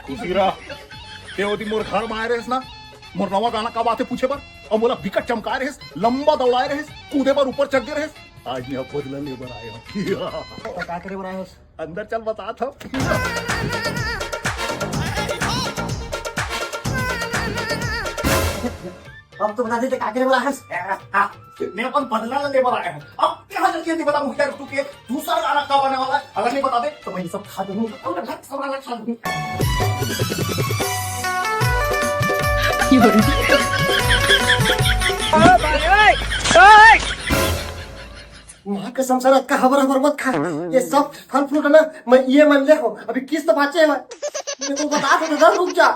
खुशी रहा ते होती मोर घर में आए रहेस ना, मोर नवा गाना का बात है पूछे पर, और मोला विकट चमकाए रहेस, लंबा दौड़ाए रहेस, कूदे पर ऊपर चढ़ गए रहेस। आज मैं बदला लेबर आया हूँ। क्या करे बड़ा है? अंदर चल बता था। अब तो बता देते क्या करे बड़ा है? मैं अपन बदला लेबर आया हूँ। अब क्या जल्दी बता मुझे तू के दूसरा गाना कब आने वाला है, अगर नहीं बता दे तो मैं ये सब खा दूंगा और सब गाना खा दूंगा। माँ कसम से रखा हबर मत खा। ये सब फल फ्रूट है ना, मैं ये मान ले हूँ। अभी किस्त बाचे है, मैं तो बता दो, रुक जा।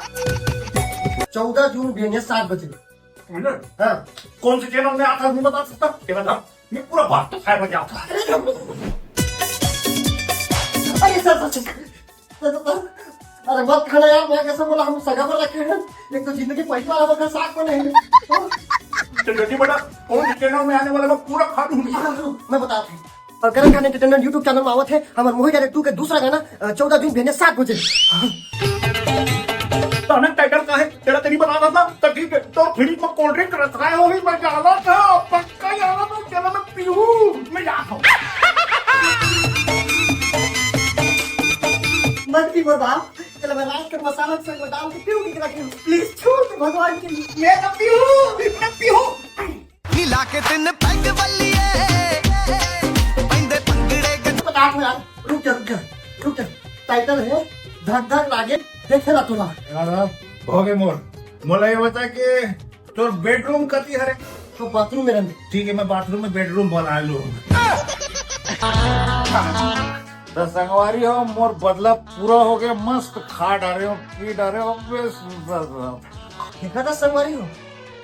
14 जून भेजे 7 बजे। हाँ, कौन से चैनल में आता नहीं बता सकता? मैं पूरा बात तो खाए बजा था। अरे सर अरे मत खाना यार, मैं कैसे बोला, हम सगा पर रखे हैं। एक तो जिंदगी पैसा वाला बखर साग पर नहीं। जल्दी बेटा, कौन से चैनल में आने वाला मैं पूरा खा दूंगा। मैं बताता हूँ। करण खान एंटरटेनमेंट यूट्यूब चैनल में आवत है हमारे मोहित डायरेक्ट 2 के दूसरा गाना 14 जून भेजे 7 बजे। गाना टाइटल का है तेरा, तेरी बता रहा था तो ठीक है। तो फ्री में कोल्ड ड्रिंक रखाए हो गई, मैं जाना था पक्का जाना था, चलो मैं पीऊं, मैं जाता हूँ। मत भी बता, चलो मैं रात का मसाला संग में डाल के पीऊंगी कि रखी, प्लीज छोड़ दे भगवान के लिए। मैं तो पीऊं। हिला के तिन पैग बल्लिए पैंदे पंगड़े के बता दो यार, रुक जा। टाइटल है धक धक लागे देखे ना तुला। हो गए मोर, मोला ये बता कि तोर बेडरूम कती हरे? तो बाथरूम में रहने। ठीक है, मैं बाथरूम में बेडरूम बना लूं। तो संगवारी हो, मोर बदला पूरा हो गया, मस्त खा डाले हो, पी डाले हो, देखा था संगवारी हो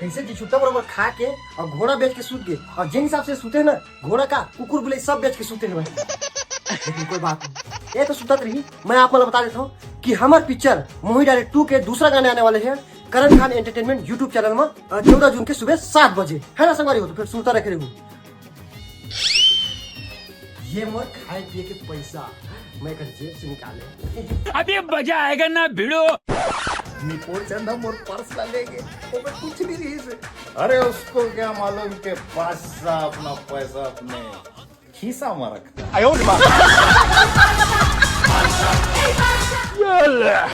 कैसे जी छुट्टा बराबर खा के और घोड़ा बेच के सूत गए, और जिन हिसाब से सूते ना, घोड़ा का कुकुर बिल्ली सब बेच के सूते हैं। लेकिन कोई बात नहीं, ये तो सुतत रही। मैं आप बता देता हूँ कि हमारे पिक्चर मोहित डायरेक्ट 2 के दूसरा गाने आने वाले हैं करण खान एंटरटेनमेंट यूट्यूब चैनल में 14 जून के सुबह 7 बजे, है ना संगवारी हो? तो फिर सुनता रखे रहो। ये मोर खाए पिए के पैसा मैं कर जेब से निकाले। अभी मजा आएगा ना भिड़ो। निपोल चंदा मोर पर्स ला लेंगे तो मैं कुछ नहीं रही से। अरे उसको क्या मालूम के बादशाह अपना पैसा अपने खीसा में रखता है।